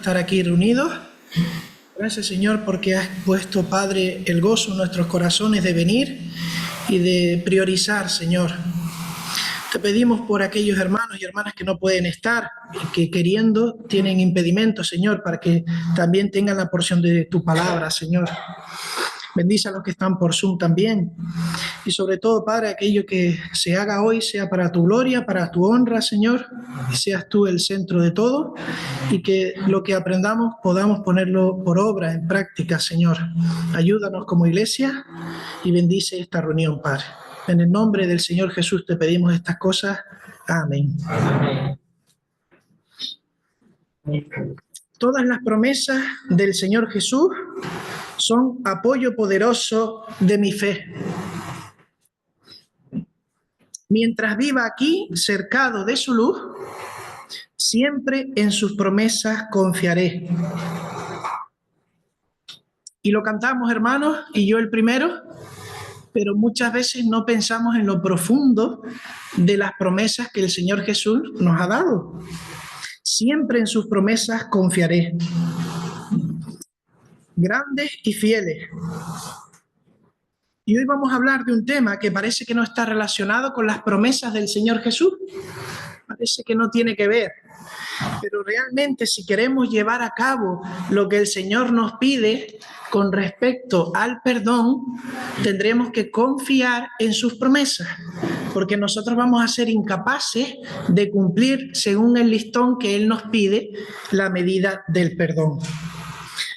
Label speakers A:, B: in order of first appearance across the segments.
A: estar aquí reunidos. Gracias, Señor, porque has puesto, Padre, el gozo en nuestros corazones de venir y de priorizar, Señor. Te pedimos por aquellos hermanos y hermanas que no pueden estar y que queriendo tienen impedimentos, Señor, para que también tengan la porción de tu palabra, Señor. Bendice a los que están por Zoom también. Y sobre todo, Padre, aquello que se haga hoy sea para tu gloria, para tu honra, Señor, y seas tú el centro de todo, y que lo que aprendamos podamos ponerlo por obra, en práctica, Señor. Ayúdanos como iglesia y bendice esta reunión, Padre. En el nombre del Señor Jesús te pedimos estas cosas. Amén. Amén. Todas las promesas del Señor Jesús son apoyo poderoso de mi fe. Mientras viva aquí, cercado de su luz, siempre en sus promesas confiaré. Y lo cantamos, hermanos, y yo el primero, pero muchas veces no pensamos en lo profundo de las promesas que el Señor Jesús nos ha dado. Siempre en sus promesas confiaré. Grandes y fieles. Y hoy vamos a hablar de un tema que parece que no está relacionado con las promesas del Señor Jesús. Parece que no tiene que ver. Pero realmente, si queremos llevar a cabo lo que el Señor nos pide con respecto al perdón, tendremos que confiar en sus promesas, porque nosotros vamos a ser incapaces de cumplir, según el listón que Él nos pide, la medida del perdón.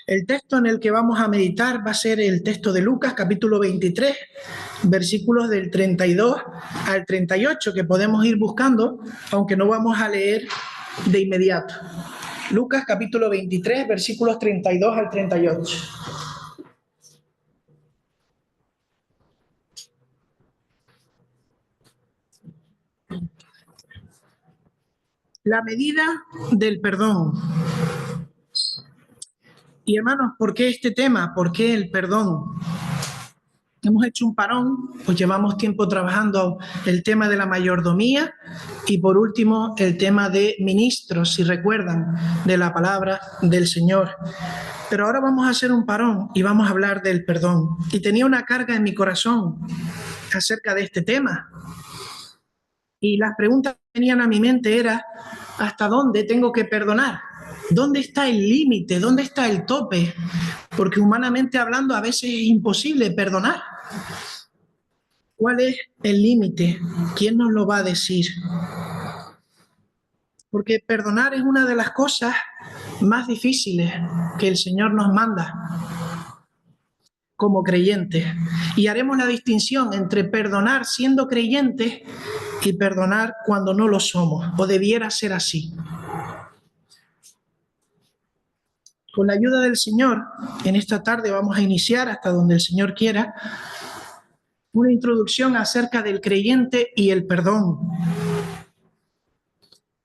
A: El texto en el que vamos a meditar va a ser el texto de Lucas, capítulo 23, versículos del 32 al 38, que podemos ir buscando, aunque no vamos a leer de inmediato. Lucas, capítulo 23, versículos 32 al 38. La medida del perdón. Y hermanos, ¿por qué este tema? ¿Por qué el perdón? Hemos hecho un parón, pues llevamos tiempo trabajando el tema de la mayordomía y por último el tema de ministros, si recuerdan, de la palabra del Señor. Pero ahora vamos a hacer un parón y vamos a hablar del perdón. Y tenía una carga en mi corazón acerca de este tema. Y las preguntas que venían a mi mente era, ¿hasta dónde tengo que perdonar? ¿Dónde está el límite? ¿Dónde está el tope? Porque humanamente hablando a veces es imposible perdonar. ¿Cuál es el límite? ¿Quién nos lo va a decir? Porque perdonar es una de las cosas más difíciles que el Señor nos manda como creyentes. Y haremos la distinción entre perdonar siendo creyentes y perdonar cuando no lo somos, o debiera ser así. Con la ayuda del Señor, en esta tarde vamos a iniciar, hasta donde el Señor quiera, una introducción acerca del creyente y el perdón.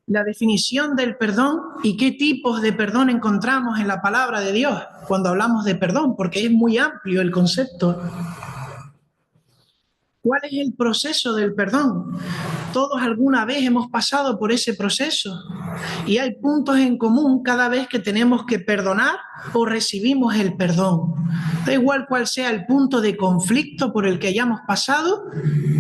A: La definición del perdón y qué tipos de perdón encontramos en la palabra de Dios cuando hablamos de perdón, porque es muy amplio el concepto. ¿Cuál es el proceso del perdón? Todos alguna vez hemos pasado por ese proceso y hay puntos en común cada vez que tenemos que perdonar o recibimos el perdón. Da igual cuál sea el punto de conflicto por el que hayamos pasado,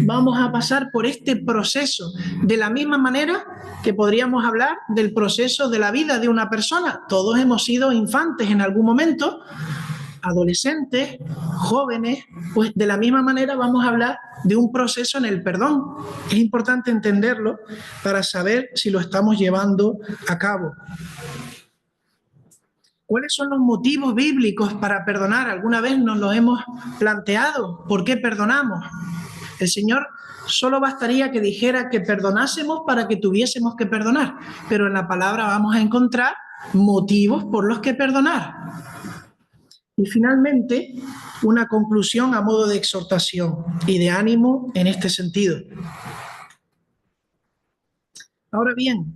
A: vamos a pasar por este proceso de la misma manera que podríamos hablar del proceso de la vida de una persona. Todos hemos sido infantes en algún momento, adolescentes, jóvenes, pues de la misma manera vamos a hablar de un proceso en el perdón. Es importante entenderlo para saber si lo estamos llevando a cabo. ¿Cuáles son los motivos bíblicos para perdonar? ¿Alguna vez nos lo hemos planteado? ¿Por qué perdonamos? El Señor solo bastaría que dijera que perdonásemos para que tuviésemos que perdonar, pero en la palabra vamos a encontrar motivos por los que perdonar. Y finalmente, una conclusión a modo de exhortación y de ánimo en este sentido. Ahora bien,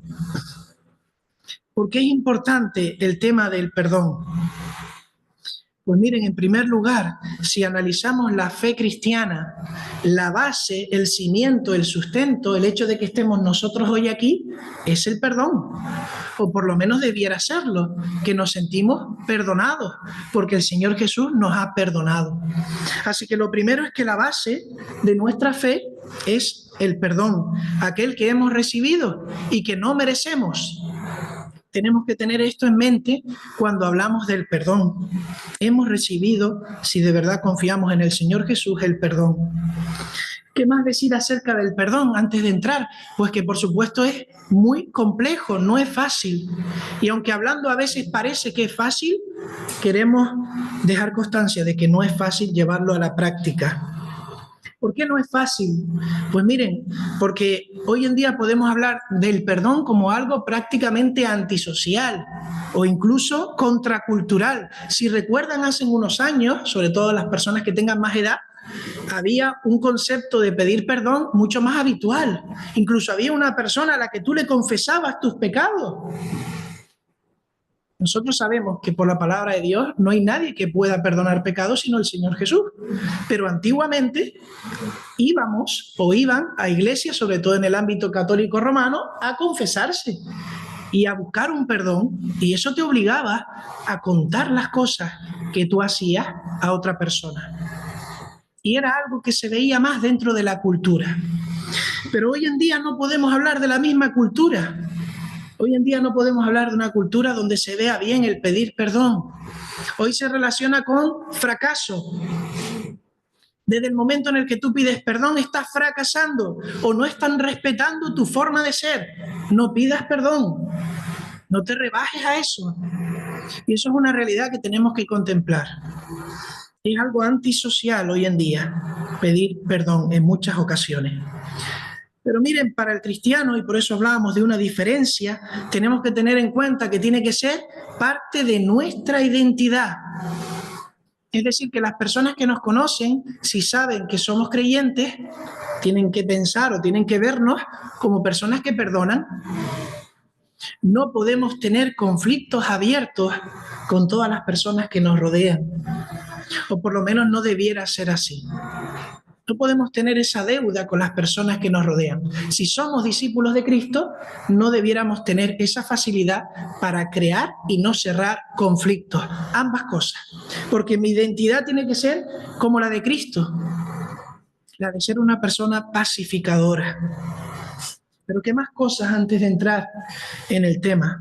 A: ¿por qué es importante el tema del perdón? Pues miren, en primer lugar, si analizamos la fe cristiana, la base, el cimiento, el sustento, el hecho de que estemos nosotros hoy aquí, es el perdón. O por lo menos debiera serlo, que nos sentimos perdonados, porque el Señor Jesús nos ha perdonado. Así que lo primero es que la base de nuestra fe es el perdón, aquel que hemos recibido y que no merecemos. Tenemos que tener esto en mente cuando hablamos del perdón. Hemos recibido, si de verdad confiamos en el Señor Jesús, el perdón. ¿Qué más decir acerca del perdón antes de entrar? Pues que por supuesto es muy complejo, no es fácil. Y aunque hablando a veces parece que es fácil, queremos dejar constancia de que no es fácil llevarlo a la práctica. ¿Por qué no es fácil? Pues miren, porque hoy en día podemos hablar del perdón como algo prácticamente antisocial o incluso contracultural. Si recuerdan, hace unos años, sobre todo las personas que tengan más edad, había un concepto de pedir perdón mucho más habitual. Incluso había una persona a la que tú le confesabas tus pecados. Nosotros sabemos que por la palabra de Dios no hay nadie que pueda perdonar pecados sino el Señor Jesús. Pero antiguamente iban a iglesias, sobre todo en el ámbito católico romano, a confesarse y a buscar un perdón. Y eso te obligaba a contar las cosas que tú hacías a otra persona. Y era algo que se veía más dentro de la cultura. Pero hoy en día no podemos hablar de la misma cultura. Hoy en día no podemos hablar de una cultura donde se vea bien el pedir perdón. Hoy se relaciona con fracaso. Desde el momento en el que tú pides perdón, estás fracasando o no están respetando tu forma de ser. No pidas perdón. No te rebajes a eso. Y eso es una realidad que tenemos que contemplar. Es algo antisocial hoy en día pedir perdón en muchas ocasiones. Pero miren, para el cristiano, y por eso hablábamos de una diferencia, tenemos que tener en cuenta que tiene que ser parte de nuestra identidad. Es decir, que las personas que nos conocen, si saben que somos creyentes, tienen que pensar o tienen que vernos como personas que perdonan. No podemos tener conflictos abiertos con todas las personas que nos rodean, o por lo menos no debiera ser así. No podemos tener esa deuda con las personas que nos rodean. Si somos discípulos de Cristo, no debiéramos tener esa facilidad para crear y no cerrar conflictos. Ambas cosas. Porque mi identidad tiene que ser como la de Cristo, la de ser una persona pacificadora. Pero ¿qué más cosas antes de entrar en el tema?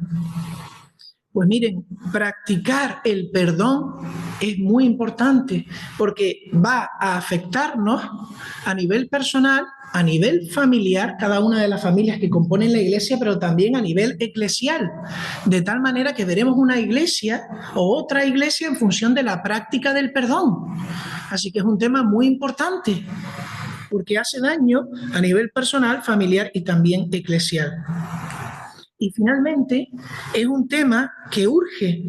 A: Pues miren, practicar el perdón es muy importante porque va a afectarnos a nivel personal, a nivel familiar, cada una de las familias que componen la iglesia, pero también a nivel eclesial, de tal manera que veremos una iglesia o otra iglesia en función de la práctica del perdón. Así que es un tema muy importante porque hace daño a nivel personal, familiar y también eclesial. Y finalmente, es un tema que urge,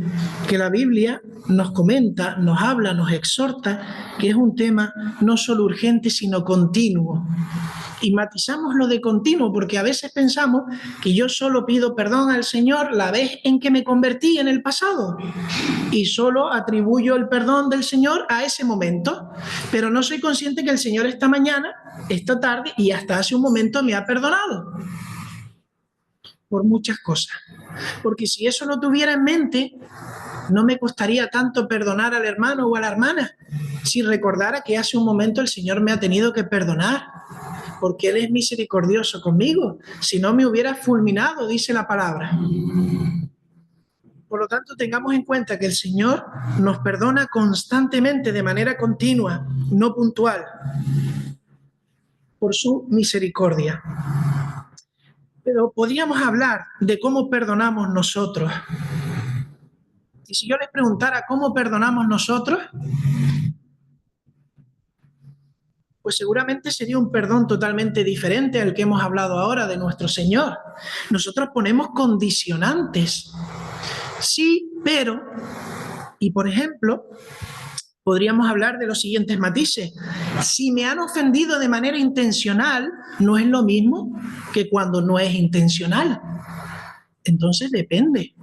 A: que la Biblia nos comenta, nos habla, nos exhorta, que es un tema no solo urgente, sino continuo. Y matizamos lo de continuo, porque a veces pensamos que yo solo pido perdón al Señor la vez en que me convertí en el pasado, y solo atribuyo el perdón del Señor a ese momento, pero no soy consciente que el Señor esta mañana, esta tarde y hasta hace un momento me ha perdonado. Por muchas cosas. Porque si eso lo tuviera en mente, no me costaría tanto perdonar al hermano o a la hermana si recordara que hace un momento el Señor me ha tenido que perdonar, porque Él es misericordioso conmigo. Si no, me hubiera fulminado, dice la palabra. Por lo tanto, tengamos en cuenta que el Señor nos perdona constantemente, de manera continua, no puntual, por su misericordia. Pero podríamos hablar de cómo perdonamos nosotros. Y si yo les preguntara cómo perdonamos nosotros, pues seguramente sería un perdón totalmente diferente al que hemos hablado ahora de nuestro Señor. Nosotros ponemos condicionantes. Sí, pero, y por ejemplo, podríamos hablar de los siguientes matices. Si me han ofendido de manera intencional, no es lo mismo que cuando no es intencional. Entonces depende.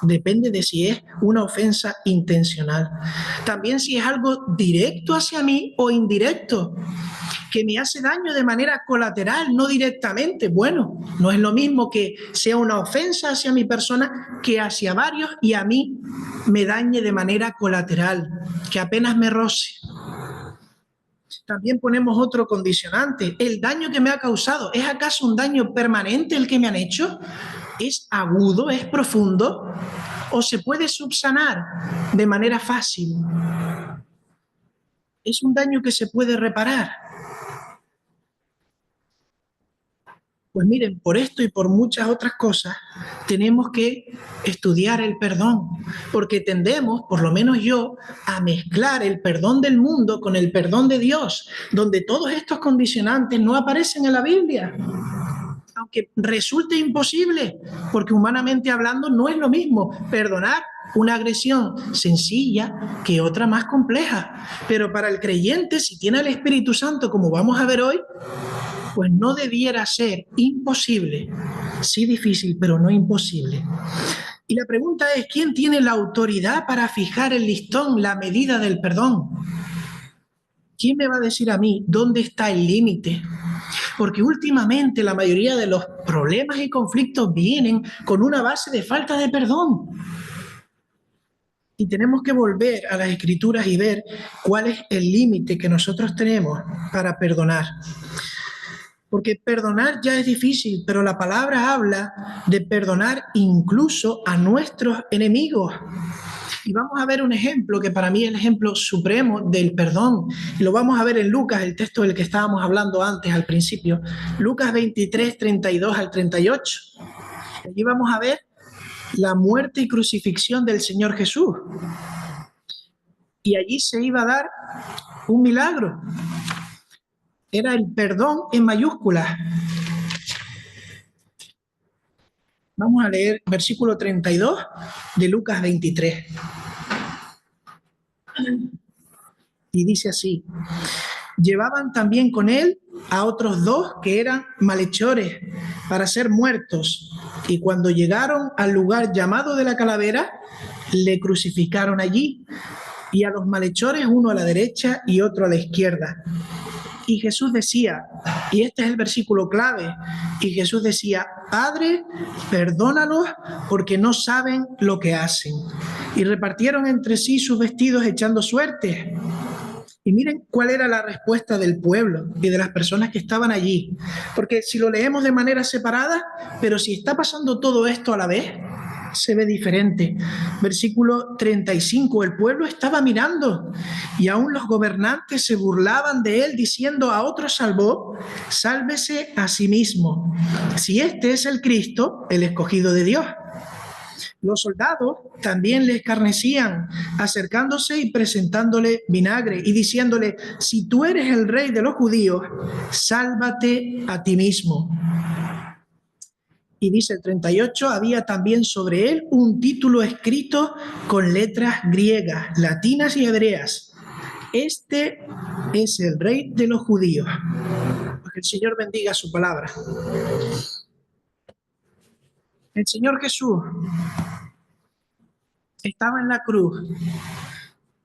A: Depende de si es una ofensa intencional. También si es algo directo hacia mí o indirecto, que me hace daño de manera colateral, no directamente. Bueno, no es lo mismo que sea una ofensa hacia mi persona que hacia varios y a mí me dañe de manera colateral, que apenas me roce. También ponemos otro condicionante. ¿El daño que me ha causado es acaso un daño permanente el que me han hecho? ¿Es agudo? ¿Es profundo? ¿O se puede subsanar de manera fácil? ¿Es un daño que se puede reparar? Pues miren, por esto y por muchas otras cosas, tenemos que estudiar el perdón, porque tendemos, por lo menos yo, a mezclar el perdón del mundo con el perdón de Dios, donde todos estos condicionantes no aparecen en la Biblia. Aunque resulte imposible, porque humanamente hablando no es lo mismo perdonar una agresión sencilla que otra más compleja. Pero para el creyente, si tiene el Espíritu Santo, como vamos a ver hoy, pues no debiera ser imposible, sí difícil, pero no imposible. Y la pregunta es, ¿quién tiene la autoridad para fijar el listón, la medida del perdón? ¿Quién me va a decir a mí dónde está el límite? Porque últimamente la mayoría de los problemas y conflictos vienen con una base de falta de perdón. Y tenemos que volver a las Escrituras y ver cuál es el límite que nosotros tenemos para perdonar. Porque perdonar ya es difícil, pero la palabra habla de perdonar incluso a nuestros enemigos. Y vamos a ver un ejemplo que para mí es el ejemplo supremo del perdón. Y lo vamos a ver en Lucas, el texto del que estábamos hablando antes, al principio. Lucas 23, 32 al 38. Allí vamos a ver la muerte y crucifixión del Señor Jesús. Y allí se iba a dar un milagro. Era el perdón en mayúsculas. Vamos a leer versículo 32 de Lucas 23. Y dice así: llevaban también con él a otros dos que eran malhechores para ser muertos. Y cuando llegaron al lugar llamado de la calavera, le crucificaron allí. Y a los malhechores, uno a la derecha y otro a la izquierda. Y Jesús decía, y este es el versículo clave, y Jesús decía: Padre, perdónalos porque no saben lo que hacen. Y repartieron entre sí sus vestidos echando suerte. Y miren cuál era la respuesta del pueblo y de las personas que estaban allí. Porque si lo leemos de manera separada, pero si está pasando todo esto a la vez, se ve diferente. Versículo 35, el pueblo estaba mirando y aún los gobernantes se burlaban de él diciendo: a otro salvó, sálvese a sí mismo, si este es el Cristo, el escogido de Dios. Los soldados también le escarnecían, acercándose y presentándole vinagre y diciéndole: si tú eres el rey de los judíos, sálvate a ti mismo. Y dice el 38, había también sobre él un título escrito con letras griegas, latinas y hebreas: este es el rey de los judíos. Que el Señor bendiga su palabra. El Señor Jesús estaba en la cruz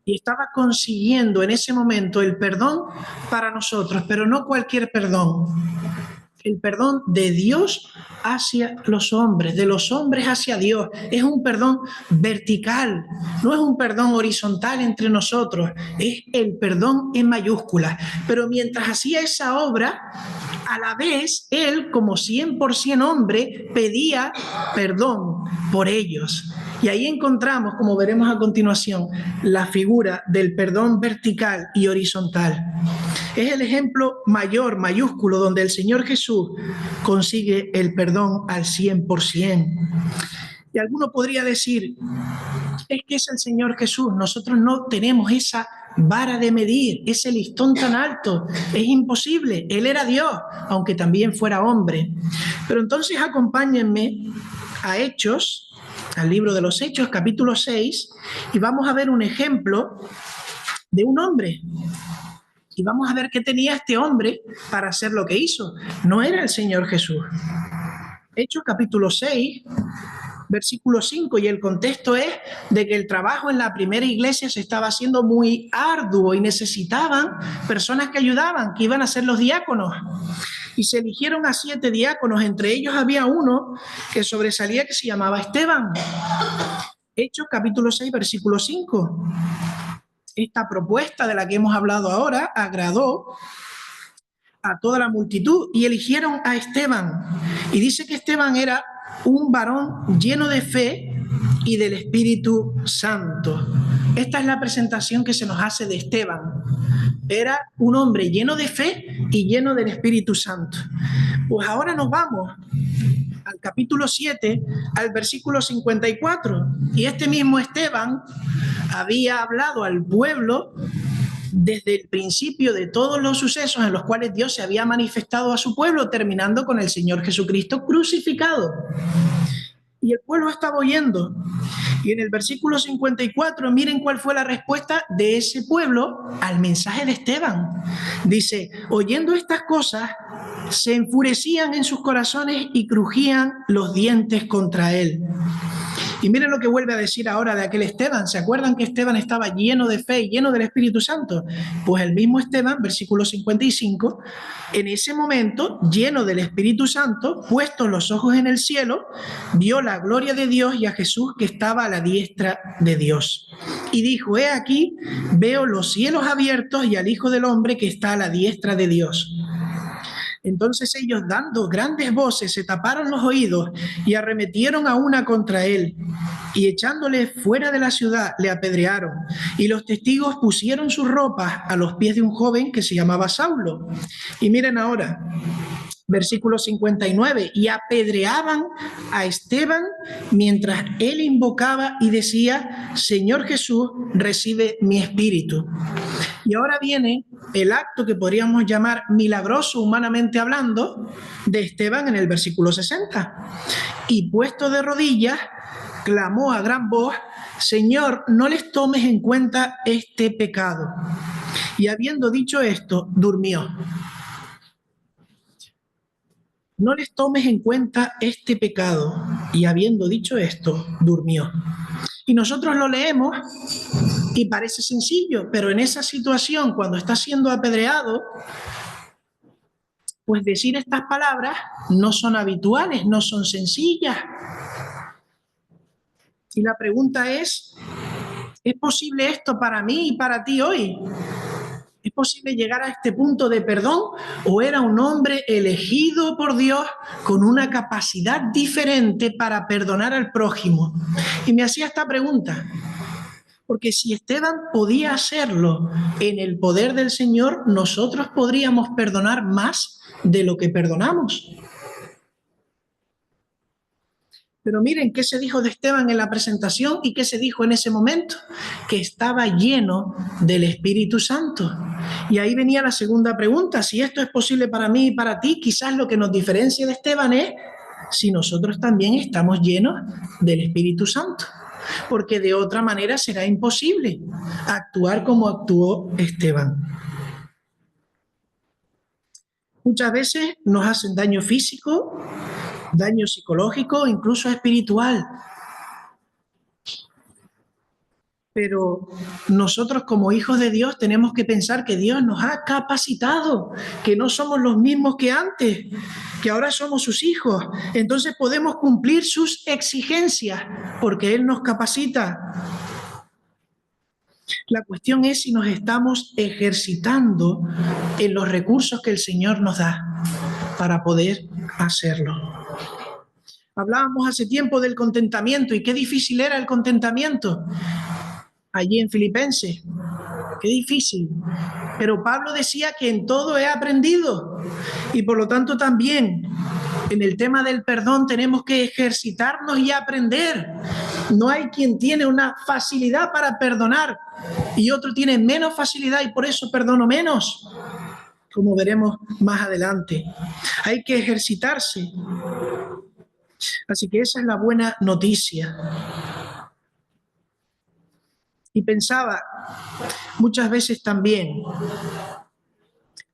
A: y estaba consiguiendo en ese momento el perdón para nosotros, pero no cualquier perdón. El perdón de Dios hacia los hombres, de los hombres hacia Dios. Es un perdón vertical, no es un perdón horizontal entre nosotros, es el perdón en mayúsculas. Pero mientras hacía esa obra, a la vez, él, como 100% hombre, pedía perdón por ellos. Y ahí encontramos, como veremos a continuación, la figura del perdón vertical y horizontal. Es el ejemplo mayor, mayúsculo, donde el Señor Jesús consigue el perdón al 100%. Y alguno podría decir, es que es el Señor Jesús, nosotros no tenemos esa vara de medir, ese listón tan alto, es imposible, Él era Dios, aunque también fuera hombre. Pero entonces acompáñenme a Hechos, al libro de los Hechos, capítulo 6, y vamos a ver un ejemplo de un hombre. Y vamos a ver qué tenía este hombre para hacer lo que hizo. No era el Señor Jesús. Hechos capítulo 6, Versículo 5, y el contexto es de que el trabajo en la primera iglesia se estaba haciendo muy arduo y necesitaban personas que ayudaban, que iban a ser los diáconos. Y se eligieron a 7 diáconos, entre ellos había uno que sobresalía que se llamaba Esteban. Hechos capítulo 6, versículo 5. Esta propuesta de la que hemos hablado ahora agradó a toda la multitud y eligieron a Esteban. Y dice que Esteban era un varón lleno de fe y del Espíritu Santo. Esta es la presentación que se nos hace de Esteban. Era un hombre lleno de fe y lleno del Espíritu Santo. Pues ahora nos vamos al capítulo 7, al versículo 54. Y este mismo Esteban había hablado al pueblo desde el principio de todos los sucesos en los cuales Dios se había manifestado a su pueblo, terminando con el Señor Jesucristo crucificado. Y el pueblo estaba oyendo. Y en el versículo 54, miren cuál fue la respuesta de ese pueblo al mensaje de Esteban. Dice, oyendo estas cosas, se enfurecían en sus corazones y crujían los dientes contra él. Y miren lo que vuelve a decir ahora de aquel Esteban. ¿Se acuerdan que Esteban estaba lleno de fe y lleno del Espíritu Santo? Pues el mismo Esteban, versículo 55, en ese momento, lleno del Espíritu Santo, puestos los ojos en el cielo, vio la gloria de Dios y a Jesús que estaba a la diestra de Dios. Y dijo, he aquí, veo los cielos abiertos y al Hijo del Hombre que está a la diestra de Dios. Entonces ellos, dando grandes voces, se taparon los oídos y arremetieron a una contra él, y echándole fuera de la ciudad le apedrearon, y los testigos pusieron sus ropas a los pies de un joven que se llamaba Saulo. Y miren ahora, versículo 59, y apedreaban a Esteban mientras él invocaba y decía, Señor Jesús, recibe mi espíritu. Y ahora viene el acto que podríamos llamar milagroso humanamente hablando de Esteban en el versículo 60. Y puesto de rodillas, clamó a gran voz, Señor, no les tomes en cuenta este pecado. Y habiendo dicho esto, durmió. No les tomes en cuenta este pecado. Y habiendo dicho esto, durmió. Y nosotros lo leemos y parece sencillo, pero en esa situación, cuando está siendo apedreado, pues decir estas palabras no son habituales, no son sencillas. Y la pregunta ¿es posible esto para mí y para ti hoy? ¿Es posible llegar a este punto de perdón? ¿O era un hombre elegido por Dios con una capacidad diferente para perdonar al prójimo? Y me hacía esta pregunta, porque si Esteban podía hacerlo en el poder del Señor, nosotros podríamos perdonar más de lo que perdonamos. Pero miren qué se dijo de Esteban en la presentación y qué se dijo en ese momento, que estaba lleno del Espíritu Santo. Y ahí venía la segunda pregunta, si esto es posible para mí y para ti, quizás lo que nos diferencia de Esteban es si nosotros también estamos llenos del Espíritu Santo, porque de otra manera será imposible actuar como actuó Esteban. Muchas veces nos hacen daño físico, daño psicológico, incluso espiritual. Pero nosotros como hijos de Dios tenemos que pensar que Dios nos ha capacitado, que no somos los mismos que antes, que ahora somos sus hijos. Entonces podemos cumplir sus exigencias porque Él nos capacita. La cuestión es si nos estamos ejercitando en los recursos que el Señor nos da para poder hacerlo. Hablábamos hace tiempo del contentamiento y qué difícil era el contentamiento allí en Filipenses. Qué difícil. Pero Pablo decía que en todo he aprendido y por lo tanto también en el tema del perdón tenemos que ejercitarnos y aprender. No hay quien tiene una facilidad para perdonar y otro tiene menos facilidad y por eso perdono menos, como veremos más adelante. Hay que ejercitarse. Así que esa es la buena noticia. Y pensaba, muchas veces también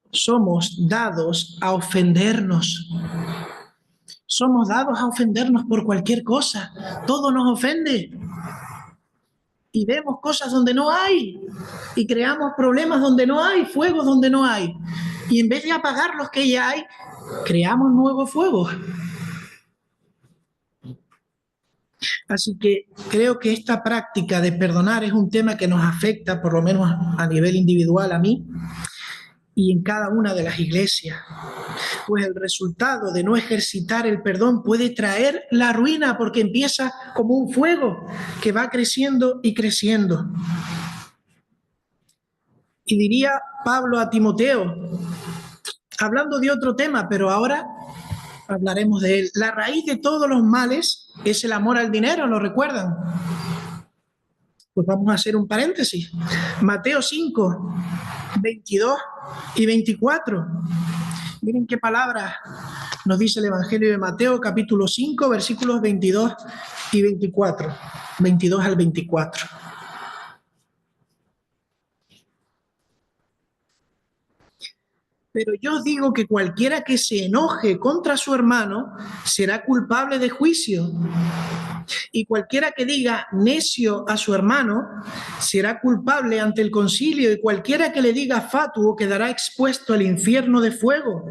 A: somos dados a ofendernos. Somos dados a ofendernos por cualquier cosa. Todo nos ofende. Y vemos cosas donde no hay. Y creamos problemas donde no hay, fuegos donde no hay. Y en vez de apagar los que ya hay, creamos nuevos fuegos. Así que creo que esta práctica de perdonar es un tema que nos afecta, por lo menos a nivel individual, a mí, y en cada una de las iglesias. Pues el resultado de no ejercitar el perdón puede traer la ruina, porque empieza como un fuego que va creciendo y creciendo. Y diría Pablo a Timoteo, hablando de otro tema, pero ahora hablaremos de él. La raíz de todos los males es el amor al dinero, ¿lo recuerdan? Pues vamos a hacer un paréntesis. Mateo 5, 22 y 24. Miren qué palabras nos dice el Evangelio de Mateo, capítulo 5, versículos 22 y 24. 22 al 24. Pero yo os digo que cualquiera que se enoje contra su hermano será culpable de juicio. Y cualquiera que diga necio a su hermano será culpable ante el concilio, y cualquiera que le diga fatuo quedará expuesto al infierno de fuego.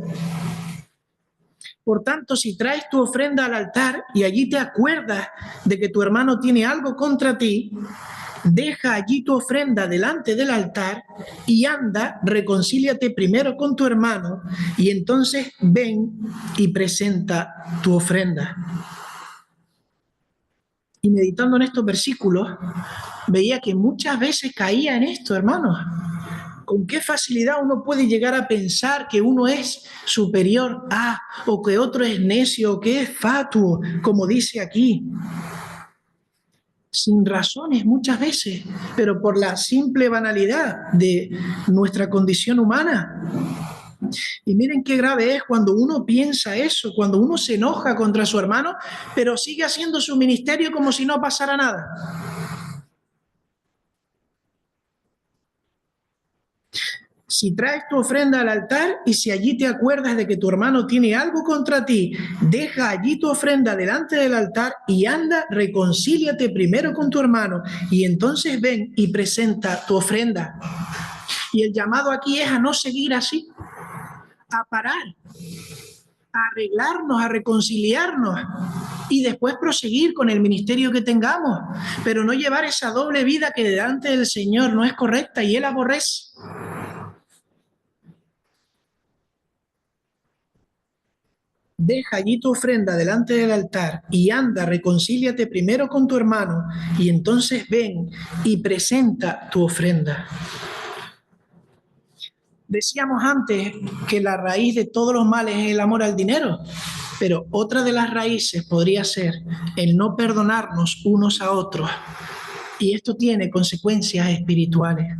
A: Por tanto, si traes tu ofrenda al altar y allí te acuerdas de que tu hermano tiene algo contra ti, deja allí tu ofrenda delante del altar y anda, reconcíliate primero con tu hermano y entonces ven y presenta tu ofrenda. Y meditando en estos versículos, veía que muchas veces caía en esto, hermanos. ¿Con qué facilidad uno puede llegar a pensar que uno es superior a, o que otro es necio, o que es fatuo, como dice aquí? Sin razones muchas veces, pero por la simple banalidad de nuestra condición humana. Y miren qué grave es cuando uno piensa eso, cuando uno se enoja contra su hermano, pero sigue haciendo su ministerio como si no pasara nada. Si traes tu ofrenda al altar y si allí te acuerdas de que tu hermano tiene algo contra ti, deja allí tu ofrenda delante del altar y anda, reconcíliate primero con tu hermano y entonces ven y presenta tu ofrenda. Y el llamado aquí es a no seguir así, a parar, a arreglarnos, a reconciliarnos y después proseguir con el ministerio que tengamos, pero no llevar esa doble vida que delante del Señor no es correcta y Él aborrece. Deja allí tu ofrenda delante del altar y anda, reconcíliate primero con tu hermano y entonces ven y presenta tu ofrenda. Decíamos antes que la raíz de todos los males es el amor al dinero, pero otra de las raíces podría ser el no perdonarnos unos a otros. Y esto tiene consecuencias espirituales.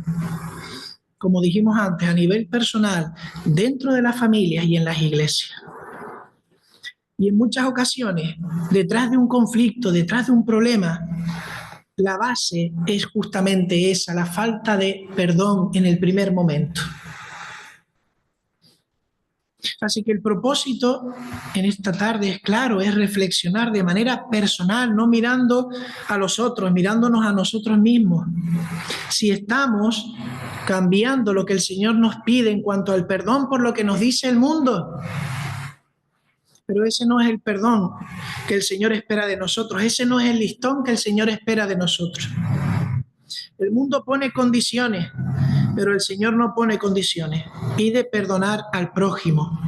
A: Como dijimos antes, a nivel personal, dentro de las familias y en las iglesias. Y en muchas ocasiones, detrás de un conflicto, detrás de un problema, la base es justamente esa, la falta de perdón en el primer momento. Así que el propósito en esta tarde es claro, es reflexionar de manera personal, no mirando a los otros, mirándonos a nosotros mismos. Si estamos cambiando lo que el Señor nos pide en cuanto al perdón por lo que nos dice el mundo. Pero ese no es el perdón que el Señor espera de nosotros. Ese no es el listón que el Señor espera de nosotros. El mundo pone condiciones, pero el Señor no pone condiciones. Pide perdonar al prójimo.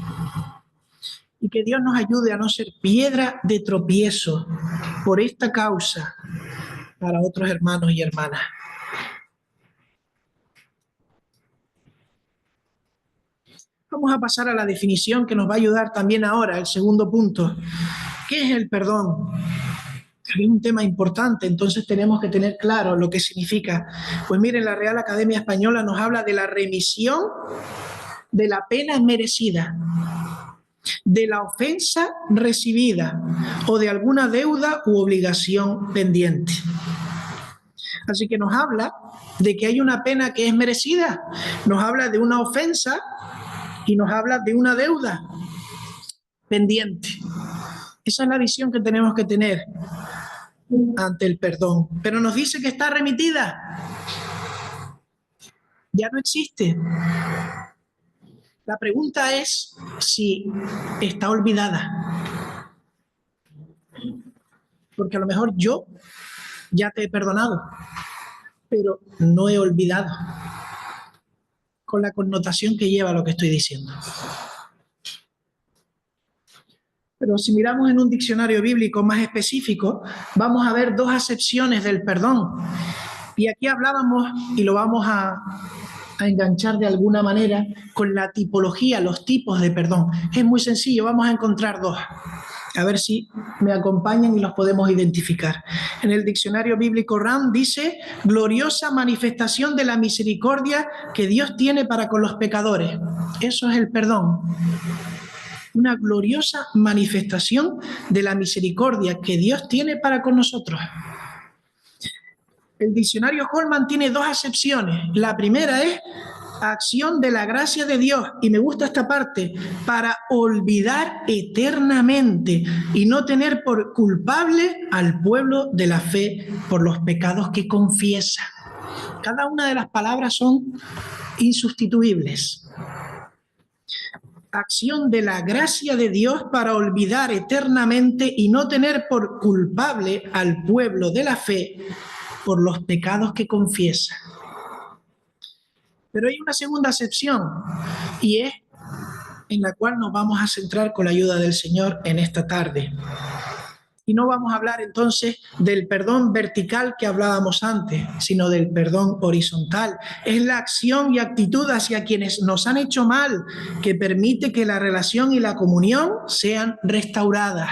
A: Y que Dios nos ayude a no ser piedra de tropiezo por esta causa para otros hermanos y hermanas. Vamos a pasar a la definición que nos va a ayudar también ahora, el segundo punto. ¿Qué es el perdón? Es un tema importante, entonces tenemos que tener claro lo que significa. Pues miren, la Real Academia Española nos habla de la remisión de la pena merecida, de la ofensa recibida o de alguna deuda u obligación pendiente. Así que nos habla de que hay una pena que es merecida, nos habla de una ofensa y nos habla de una deuda pendiente. Esa es la visión que tenemos que tener ante el perdón. Pero nos dice que está remitida. Ya no existe. La pregunta es si está olvidada. Porque a lo mejor yo ya te he perdonado, pero no he olvidado, con la connotación que lleva lo que estoy diciendo. Pero si miramos en un diccionario bíblico más específico, vamos a ver dos acepciones del perdón. Y aquí hablábamos, y lo vamos a enganchar de alguna manera, con la tipología, los tipos de perdón. Es muy sencillo, vamos a encontrar dos. A ver si me acompañan y los podemos identificar. En el diccionario bíblico RAM dice: gloriosa manifestación de la misericordia que Dios tiene para con los pecadores. Eso es el perdón. Una gloriosa manifestación de la misericordia que Dios tiene para con nosotros. El diccionario Holman tiene dos acepciones. La primera es acción de la gracia de Dios, y me gusta esta parte, para olvidar eternamente y no tener por culpable al pueblo de la fe por los pecados que confiesa. Cada una de las palabras son insustituibles. Acción de la gracia de Dios para olvidar eternamente y no tener por culpable al pueblo de la fe por los pecados que confiesa. Pero hay una segunda acepción, y es en la cual nos vamos a centrar con la ayuda del Señor en esta tarde. Y no vamos a hablar entonces del perdón vertical que hablábamos antes, sino del perdón horizontal. Es la acción y actitud hacia quienes nos han hecho mal que permite que la relación y la comunión sean restauradas.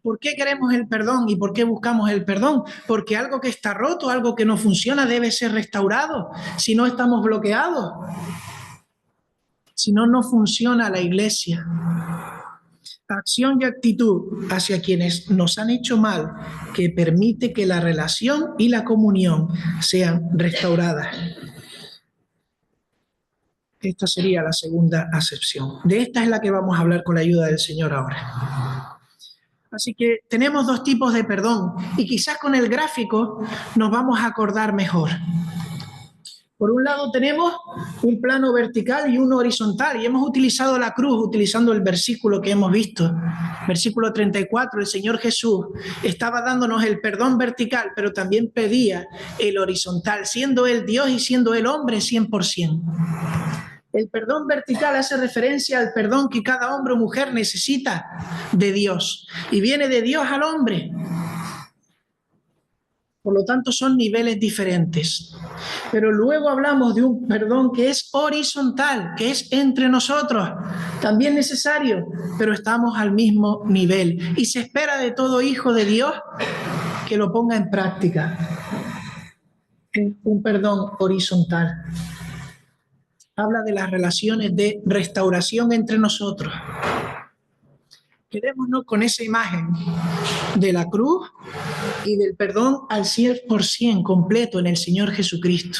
A: ¿Por qué queremos el perdón y por qué buscamos el perdón? Porque algo que está roto, algo que no funciona, debe ser restaurado. Si no, estamos bloqueados. Si no, no funciona la iglesia. Acción y actitud hacia quienes nos han hecho mal que permite que la relación y la comunión sean restauradas. Esta sería la segunda acepción. De esta es la que vamos a hablar con la ayuda del Señor ahora. Así que tenemos dos tipos de perdón, y quizás con el gráfico nos vamos a acordar mejor. Por un lado tenemos un plano vertical y uno horizontal, y hemos utilizado la cruz, utilizando el versículo que hemos visto. Versículo 34, el Señor Jesús estaba dándonos el perdón vertical, pero también pedía el horizontal, siendo Él Dios y siendo Él hombre 100%. El perdón vertical hace referencia al perdón que cada hombre o mujer necesita de Dios, y viene de Dios al hombre. Por lo tanto, son niveles diferentes. Pero luego hablamos de un perdón que es horizontal, que es entre nosotros. También necesario, pero estamos al mismo nivel. Y se espera de todo hijo de Dios que lo ponga en práctica. Un perdón horizontal. Habla de las relaciones de restauración entre nosotros. Quedémonos con esa imagen de la cruz y del perdón al 100% completo en el Señor Jesucristo.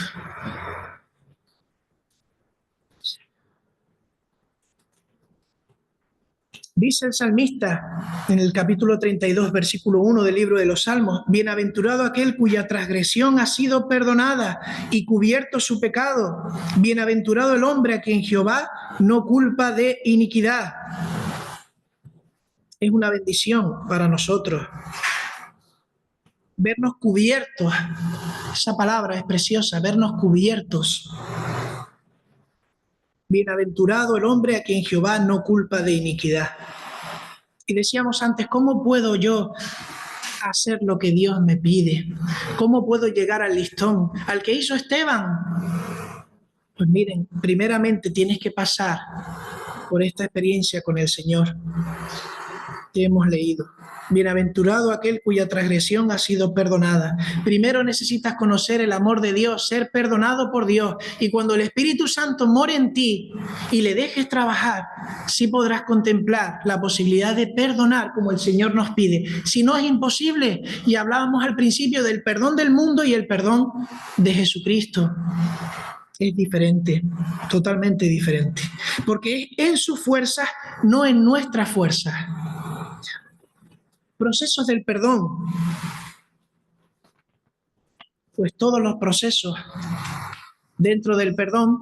A: Dice el salmista en el capítulo 32, versículo 1 del libro de los Salmos: bienaventurado aquel cuya transgresión ha sido perdonada y cubierto su pecado. Bienaventurado el hombre a quien Jehová no culpa de iniquidad. Es una bendición para nosotros vernos cubiertos. Esa palabra es preciosa, vernos cubiertos. Bienaventurado el hombre a quien Jehová no culpa de iniquidad. Y decíamos antes, ¿cómo puedo yo hacer lo que Dios me pide? ¿Cómo puedo llegar al listón al que hizo Esteban? Pues miren, primeramente tienes que pasar por esta experiencia con el Señor que hemos leído. Bienaventurado aquel cuya transgresión ha sido perdonada. Primero necesitas conocer el amor de Dios, ser perdonado por Dios, y cuando el Espíritu Santo more en ti y le dejes trabajar, sí podrás contemplar la posibilidad de perdonar como el Señor nos pide. Si no, es imposible. Y hablábamos al principio del perdón del mundo y el perdón de Jesucristo. Es diferente, totalmente diferente, porque es en sus fuerzas, no en nuestras fuerzas. Procesos del perdón. Pues todos los procesos dentro del perdón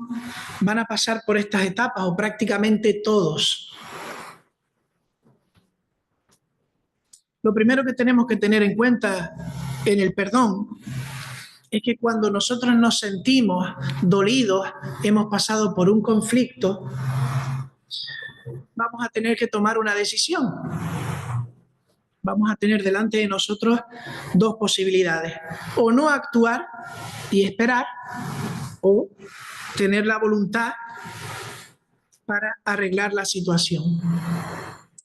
A: van a pasar por estas etapas, o prácticamente todos. Lo primero que tenemos que tener en cuenta en el perdón es que cuando nosotros nos sentimos dolidos, hemos pasado por un conflicto, vamos a tener que tomar una decisión. Vamos a tener delante de nosotros dos posibilidades: o no actuar y esperar, o tener la voluntad para arreglar la situación.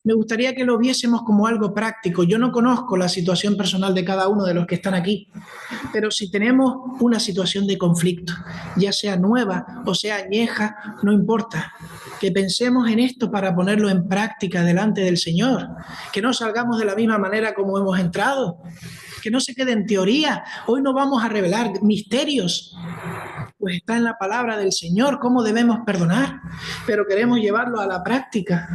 A: Me gustaría que lo viésemos como algo práctico. Yo no conozco la situación personal de cada uno de los que están aquí, pero si tenemos una situación de conflicto, ya sea nueva o sea añeja, no importa. Que pensemos en esto para ponerlo en práctica delante del Señor. Que no salgamos de la misma manera como hemos entrado. Que no se quede en teoría. Hoy no vamos a revelar misterios, pues está en la palabra del Señor cómo debemos perdonar, pero queremos llevarlo a la práctica.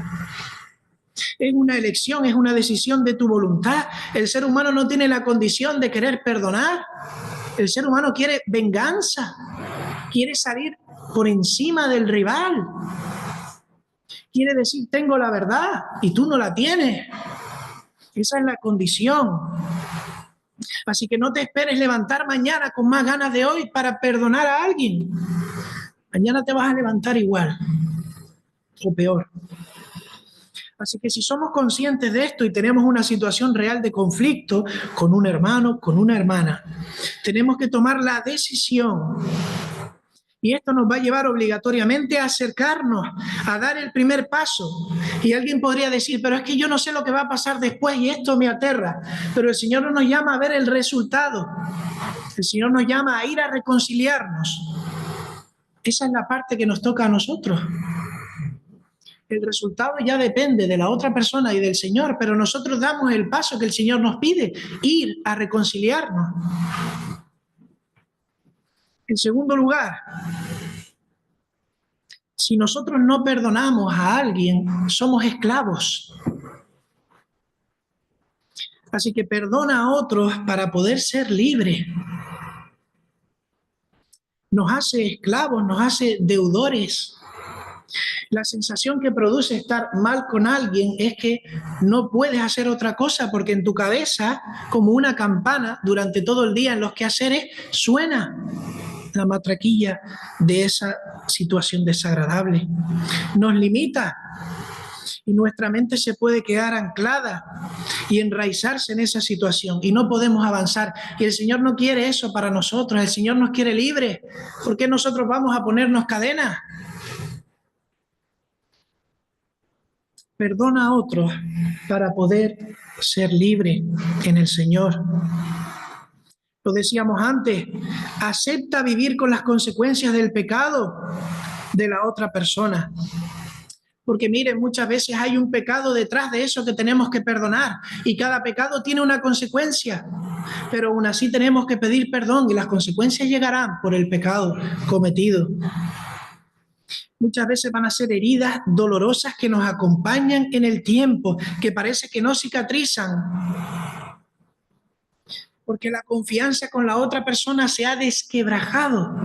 A: Es una elección, es una decisión de tu voluntad. El ser humano no tiene la condición de querer perdonar. El ser humano quiere venganza, quiere salir por encima del rival. Quiere decir, tengo la verdad y tú no la tienes. Esa es la condición. Así que no te esperes levantar mañana con más ganas de hoy para perdonar a alguien. Mañana te vas a levantar igual o peor. Así que si somos conscientes de esto y tenemos una situación real de conflicto con un hermano, con una hermana, tenemos que tomar la decisión. Y esto nos va a llevar obligatoriamente a acercarnos, a dar el primer paso. Y alguien podría decir, pero es que yo no sé lo que va a pasar después y esto me aterra. Pero el Señor no nos llama a ver el resultado. El Señor nos llama a ir a reconciliarnos. Esa es la parte que nos toca a nosotros. El resultado ya depende de la otra persona y del Señor, pero nosotros damos el paso que el Señor nos pide, ir a reconciliarnos. En segundo lugar, si nosotros no perdonamos a alguien, somos esclavos. Así que perdona a otros para poder ser libre. Nos hace esclavos, nos hace deudores. La sensación que produce estar mal con alguien es que no puedes hacer otra cosa porque en tu cabeza, como una campana, durante todo el día en los quehaceres, suena la matraquilla de esa situación desagradable. Nos limita y nuestra mente se puede quedar anclada y enraizarse en esa situación y no podemos avanzar. Y el Señor no quiere eso para nosotros, el Señor nos quiere libres. ¿Por qué nosotros vamos a ponernos cadenas? Perdona a otros para poder ser libre en el Señor. Lo decíamos antes, acepta vivir con las consecuencias del pecado de la otra persona. Porque miren, muchas veces hay un pecado detrás de eso que tenemos que perdonar y cada pecado tiene una consecuencia, pero aún así tenemos que pedir perdón y las consecuencias llegarán por el pecado cometido. Muchas veces van a ser heridas dolorosas que nos acompañan en el tiempo, que parece que no cicatrizan, porque la confianza con la otra persona se ha desquebrajado.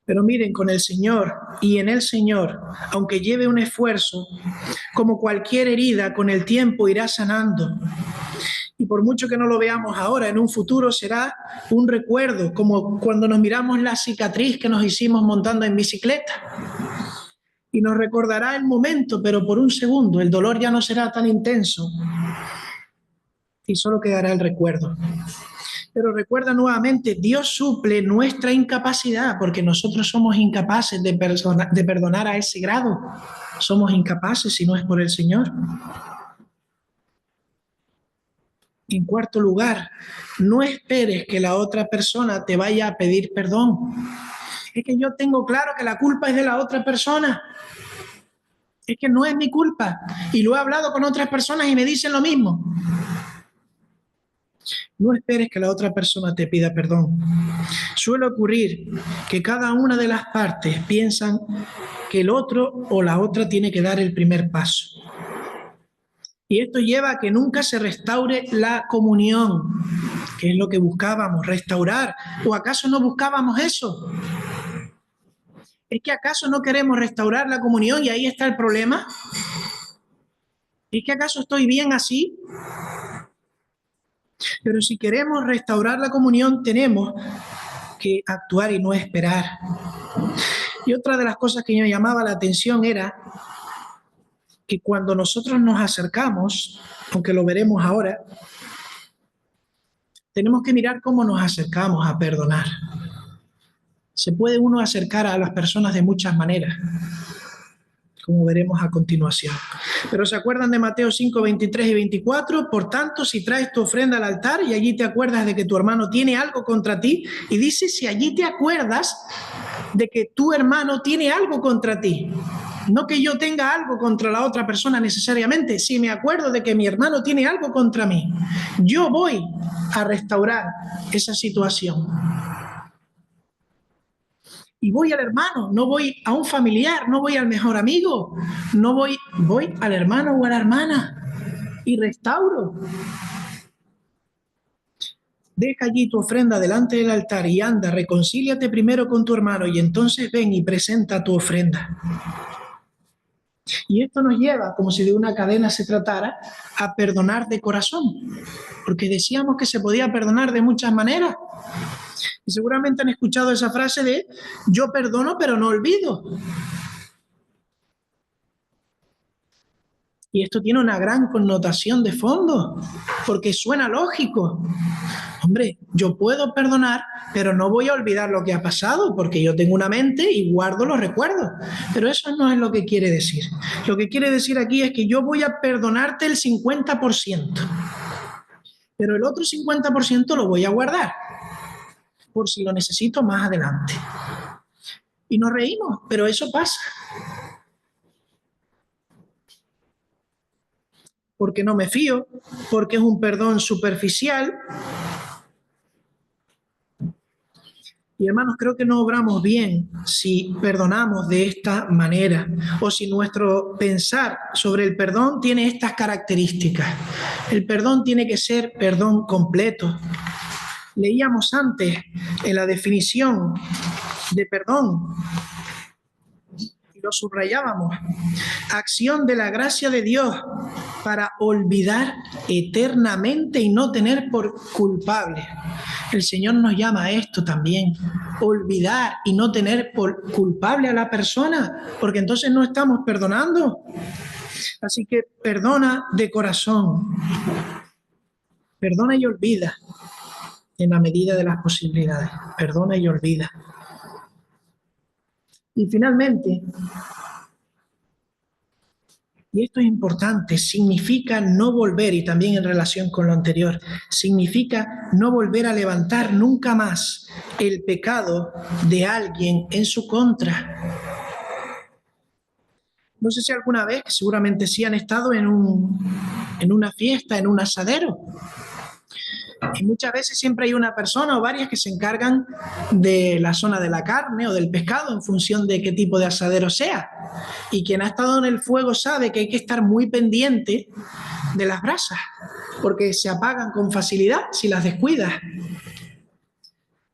A: Pero miren, con el Señor y en el Señor, aunque lleve un esfuerzo, como cualquier herida, con el tiempo irá sanando. Y por mucho que no lo veamos ahora, en un futuro será un recuerdo, como cuando nos miramos la cicatriz que nos hicimos montando en bicicleta. Y nos recordará el momento, pero por un segundo el dolor ya no será tan intenso y solo quedará el recuerdo. Pero recuerda nuevamente, Dios suple nuestra incapacidad porque nosotros somos incapaces de perdonar a ese grado. Somos incapaces si no es por el Señor. En cuarto lugar, no esperes que la otra persona te vaya a pedir perdón. Es que yo tengo claro que la culpa es de la otra persona. Es que no es mi culpa. Y lo he hablado con otras personas y me dicen lo mismo. No esperes que la otra persona te pida perdón. Suele ocurrir que cada una de las partes piensan que el otro o la otra tiene que dar el primer paso. Y esto lleva a que nunca se restaure la comunión, que es lo que buscábamos, restaurar. ¿O acaso no buscábamos eso? ¿Es que acaso no queremos restaurar la comunión y ahí está el problema? ¿Es que acaso estoy bien así? Pero si queremos restaurar la comunión, tenemos que actuar y no esperar. Y otra de las cosas que me llamaba la atención era que cuando nosotros nos acercamos, aunque lo veremos ahora, tenemos que mirar cómo nos acercamos a perdonar. Se puede uno acercar a las personas de muchas maneras, como veremos a continuación. Pero ¿se acuerdan de Mateo 5, 23 y 24? Por tanto, si traes tu ofrenda al altar y allí te acuerdas de que tu hermano tiene algo contra ti, y dice, si allí te acuerdas de que tu hermano tiene algo contra ti, no que yo tenga algo contra la otra persona necesariamente, si me acuerdo de que mi hermano tiene algo contra mí, yo voy a restaurar esa situación. Y voy al hermano, no voy a un familiar, no voy al mejor amigo, voy al hermano o a la hermana y restauro. Deja allí tu ofrenda delante del altar y anda, reconcíliate primero con tu hermano y entonces ven y presenta tu ofrenda. Y esto nos lleva, como si de una cadena se tratara, a perdonar de corazón, porque decíamos que se podía perdonar de muchas maneras. Y seguramente han escuchado esa frase de yo perdono pero no olvido. Y esto tiene una gran connotación de fondo, porque suena lógico. Hombre, yo puedo perdonar, pero no voy a olvidar lo que ha pasado, porque yo tengo una mente y guardo los recuerdos. Pero eso no es lo que quiere decir. Lo que quiere decir aquí es que yo voy a perdonarte el 50%, pero el otro 50% lo voy a guardar, por si lo necesito más adelante. Y nos reímos, pero eso pasa. Porque no me fío, porque es un perdón superficial. Y hermanos, creo que no obramos bien si perdonamos de esta manera o si nuestro pensar sobre el perdón tiene estas características. El perdón tiene que ser perdón completo. Leíamos antes en la definición de perdón y lo subrayábamos. Acción de la gracia de Dios para olvidar eternamente y no tener por culpable. El Señor nos llama a esto también, olvidar y no tener por culpable a la persona, porque entonces no estamos perdonando. Así que perdona de corazón, perdona y olvida en la medida de las posibilidades, perdona y olvida. Y finalmente, y esto es importante, significa no volver, y también en relación con lo anterior, significa no volver a levantar nunca más el pecado de alguien en su contra. No sé si alguna vez, seguramente sí han estado en una fiesta, en un asadero. Y muchas veces siempre hay una persona o varias que se encargan de la zona de la carne o del pescado en función de qué tipo de asadero sea. Y quien ha estado en el fuego sabe que hay que estar muy pendiente de las brasas, porque se apagan con facilidad si las descuidas.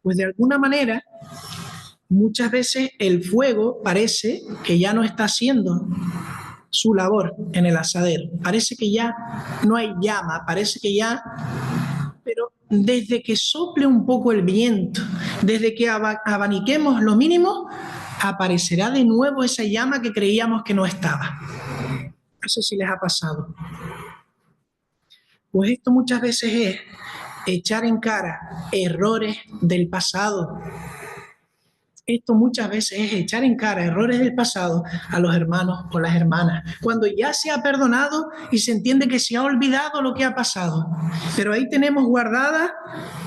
A: Pues de alguna manera, muchas veces el fuego parece que ya no está haciendo su labor en el asadero. Parece que ya no hay llama, parece que ya... Pero desde que sople un poco el viento, desde que abaniquemos lo mínimo, aparecerá de nuevo esa llama que creíamos que no estaba. No sé si les ha pasado. Pues esto muchas veces es echar en cara errores del pasado. Esto muchas veces es echar en cara errores del pasado a los hermanos o las hermanas, cuando ya se ha perdonado y se entiende que se ha olvidado lo que ha pasado. Pero ahí tenemos guardada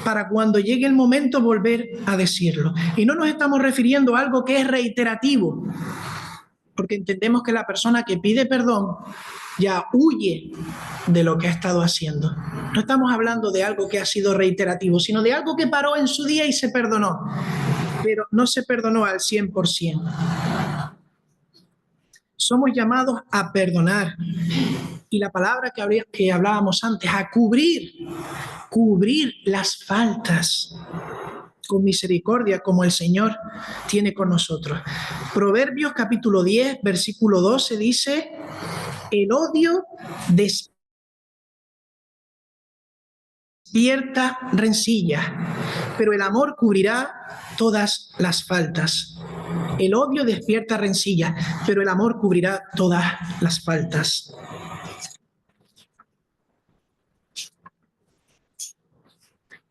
A: para cuando llegue el momento volver a decirlo. Y no nos estamos refiriendo a algo que es reiterativo, porque entendemos que la persona que pide perdón ya huye de lo que ha estado haciendo. No estamos hablando de algo que ha sido reiterativo, sino de algo que paró en su día y se perdonó, pero no se perdonó al 100%. Somos llamados a perdonar. Y la palabra que hablábamos antes, a cubrir las faltas con misericordia como el Señor tiene con nosotros. Proverbios capítulo 10, versículo 12 dice, el odio despierta rencilla, pero el amor cubrirá todas las faltas. El odio despierta rencilla, pero el amor cubrirá todas las faltas.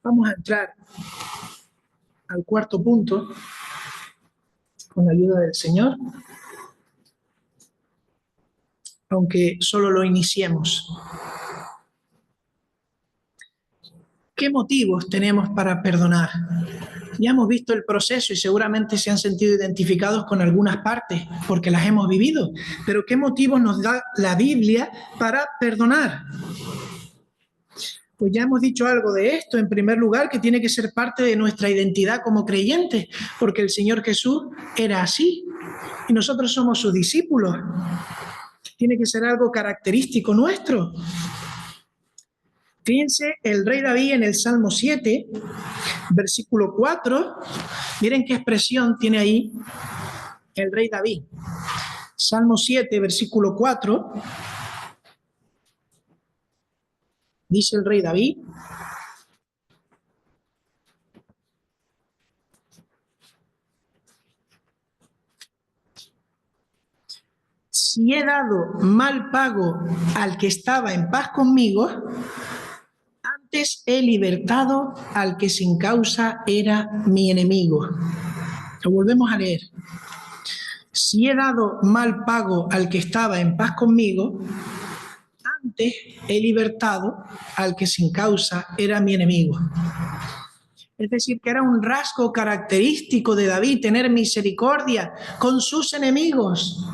A: Vamos a entrar al cuarto punto con la ayuda del Señor, aunque solo lo iniciemos. ¿Qué motivos tenemos para perdonar? Ya hemos visto el proceso y seguramente se han sentido identificados con algunas partes porque las hemos vivido. Pero ¿qué motivos nos da la Biblia para perdonar? Pues ya hemos dicho algo de esto. En primer lugar, que tiene que ser parte de nuestra identidad como creyentes, porque el Señor Jesús era así y nosotros somos sus discípulos. Tiene que ser algo característico nuestro. Fíjense, el rey David en el Salmo 7, versículo 4, miren qué expresión tiene ahí el rey David. Salmo 7, versículo 4, dice el rey David, si he dado mal pago al que estaba en paz conmigo, antes he libertado al que sin causa era mi enemigo. Lo volvemos a leer. Si he dado mal pago al que estaba en paz conmigo, antes he libertado al que sin causa era mi enemigo. Es decir, que era un rasgo característico de David tener misericordia con sus enemigos.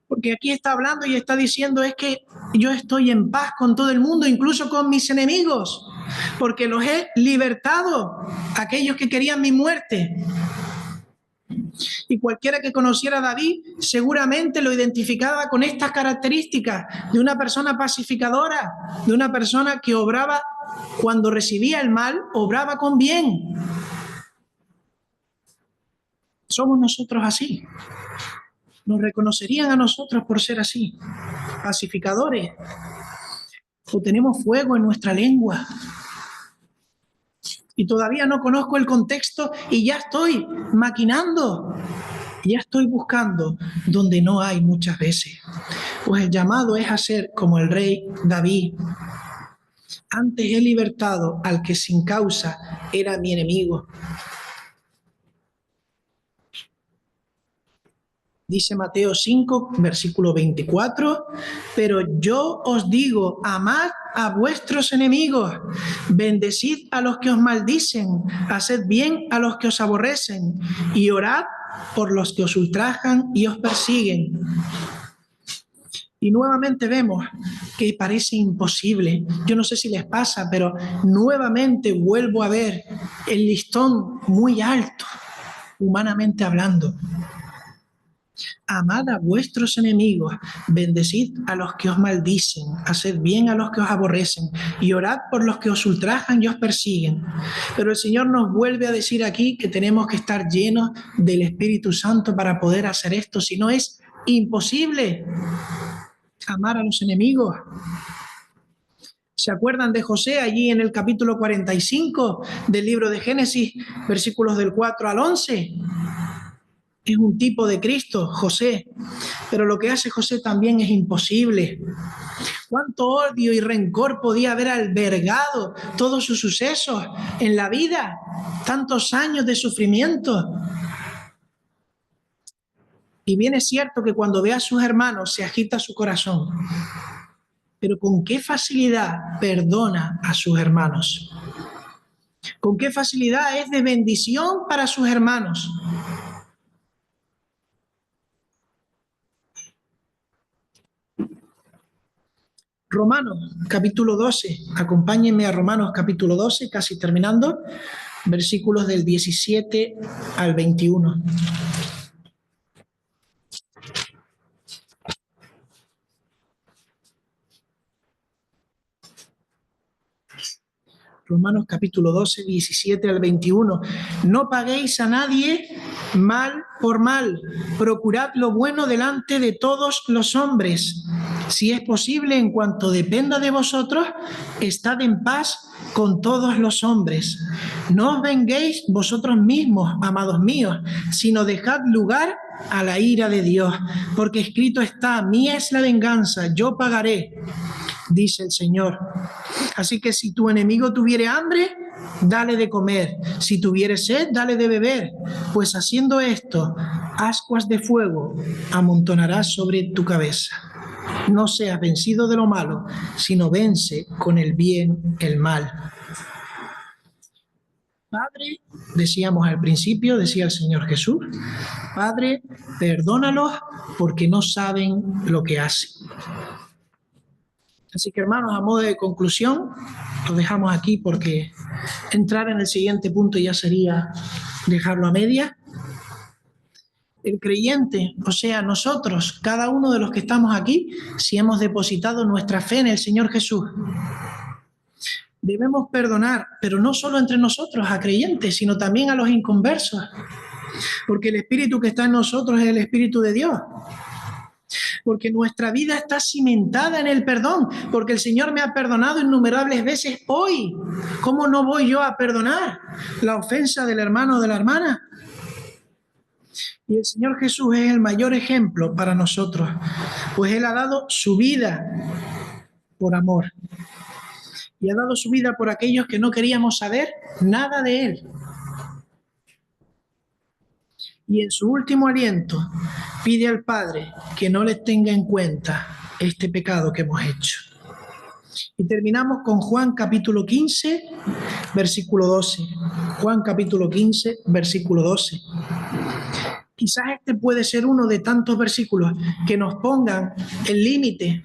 A: Porque aquí está hablando y está diciendo es que yo estoy en paz con todo el mundo, incluso con mis enemigos, porque los he libertado, aquellos que querían mi muerte. Y cualquiera que conociera a David seguramente lo identificaba con estas características de una persona pacificadora, de una persona que obraba cuando recibía el mal, obraba con bien. Somos nosotros así. Nos reconocerían a nosotros por ser así, pacificadores. O tenemos fuego en nuestra lengua. Y todavía no conozco el contexto y ya estoy maquinando, ya estoy buscando donde no hay muchas veces. Pues el llamado es a ser como el rey David. Antes he libertado al que sin causa era mi enemigo. Dice Mateo 5, versículo 24, pero yo os digo, amad a vuestros enemigos, bendecid a los que os maldicen, haced bien a los que os aborrecen y orad por los que os ultrajan y os persiguen. Y nuevamente vemos que parece imposible. Yo no sé si les pasa, pero nuevamente vuelvo a ver el listón muy alto, humanamente hablando. Amad a vuestros enemigos, bendecid a los que os maldicen, haced bien a los que os aborrecen y orad por los que os ultrajan y os persiguen. Pero el Señor nos vuelve a decir aquí que tenemos que estar llenos del Espíritu Santo para poder hacer esto, si no es imposible amar a los enemigos. ¿Se acuerdan de José allí en el capítulo 45 del libro de Génesis, versículos del 4 al 11? Es un tipo de Cristo, José, pero lo que hace José también es imposible. ¿Cuánto odio y rencor podía haber albergado todos sus sucesos en la vida? Tantos años de sufrimiento. Y bien es cierto que cuando ve a sus hermanos se agita su corazón. Pero ¿con qué facilidad perdona a sus hermanos? ¿Con qué facilidad es de bendición para sus hermanos? Romanos capítulo 12, acompáñenme a Romanos capítulo 12, casi terminando, versículos del 17 al 21. Romanos capítulo 12, 17 al 21. No paguéis a nadie mal por mal. Procurad lo bueno delante de todos los hombres. Si es posible, en cuanto dependa de vosotros, estad en paz con todos los hombres. No os venguéis vosotros mismos, amados míos, sino dejad lugar a la ira de Dios, porque escrito está: mía es la venganza, yo pagaré, dice el Señor. Así que si tu enemigo tuviere hambre, dale de comer. Si tuviere sed, dale de beber. Pues haciendo esto, ascuas de fuego amontonarás sobre tu cabeza. No seas vencido de lo malo, sino vence con el bien el mal. Padre, decíamos al principio, decía el Señor Jesús, Padre, perdónalos porque no saben lo que hacen. Así que, hermanos, a modo de conclusión, lo dejamos aquí porque entrar en el siguiente punto ya sería dejarlo a media. El creyente, o sea, nosotros, cada uno de los que estamos aquí, si hemos depositado nuestra fe en el Señor Jesús, debemos perdonar, pero no solo entre nosotros, a creyentes, sino también a los inconversos, porque el Espíritu que está en nosotros es el Espíritu de Dios. Porque nuestra vida está cimentada en el perdón, porque el Señor me ha perdonado innumerables veces hoy. ¿Cómo no voy yo a perdonar la ofensa del hermano o de la hermana? Y el Señor Jesús es el mayor ejemplo para nosotros, pues Él ha dado su vida por amor. Y ha dado su vida por aquellos que no queríamos saber nada de Él. Y en su último aliento pide al Padre que no les tenga en cuenta este pecado que hemos hecho. Y terminamos con Juan capítulo 15, versículo 12. Juan capítulo 15, versículo 12. Quizás este puede ser uno de tantos versículos que nos pongan el límite.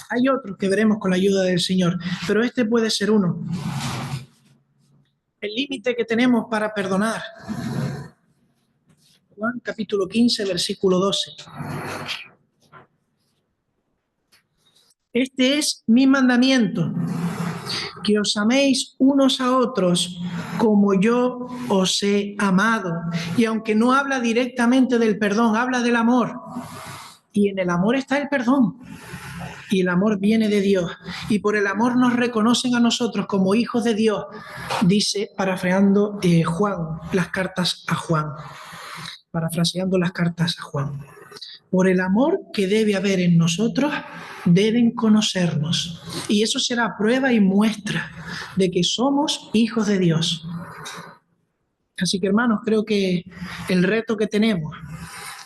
A: Hay otros que veremos con la ayuda del Señor, pero este puede ser uno. El límite que tenemos para perdonar. Juan capítulo 15, versículo 12. Este es mi mandamiento, que os améis unos a otros como yo os he amado. Y aunque no habla directamente del perdón, habla del amor. Y en el amor está el perdón. Y el amor viene de Dios. Y por el amor nos reconocen a nosotros como hijos de Dios, dice, parafraseando las cartas a Juan. Parafraseando las cartas a Juan. Por el amor que debe haber en nosotros, deben conocernos. Y eso será prueba y muestra de que somos hijos de Dios. Así que, hermanos, creo que el reto que tenemos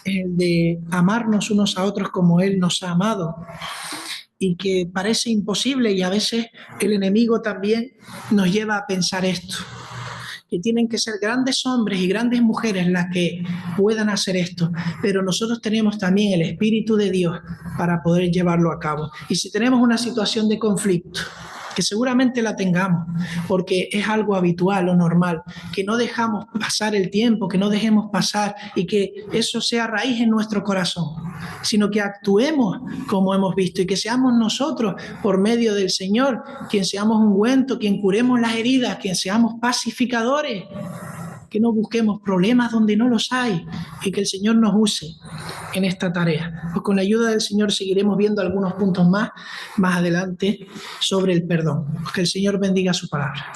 A: es el de amarnos unos a otros como Él nos ha amado. Y que parece imposible, y a veces el enemigo también nos lleva a pensar esto, que tienen que ser grandes hombres y grandes mujeres las que puedan hacer esto, pero nosotros tenemos también el Espíritu de Dios para poder llevarlo a cabo. Y si tenemos una situación de conflicto, que seguramente la tengamos, porque es algo habitual o normal, que no dejamos pasar el tiempo, que no dejemos pasar y que eso sea raíz en nuestro corazón, sino que actuemos como hemos visto y que seamos nosotros, por medio del Señor, quien seamos ungüento, quien curemos las heridas, quien seamos pacificadores, que no busquemos problemas donde no los hay y que el Señor nos use en esta tarea. Pues con la ayuda del Señor seguiremos viendo algunos puntos más adelante sobre el perdón. Que el Señor bendiga su palabra.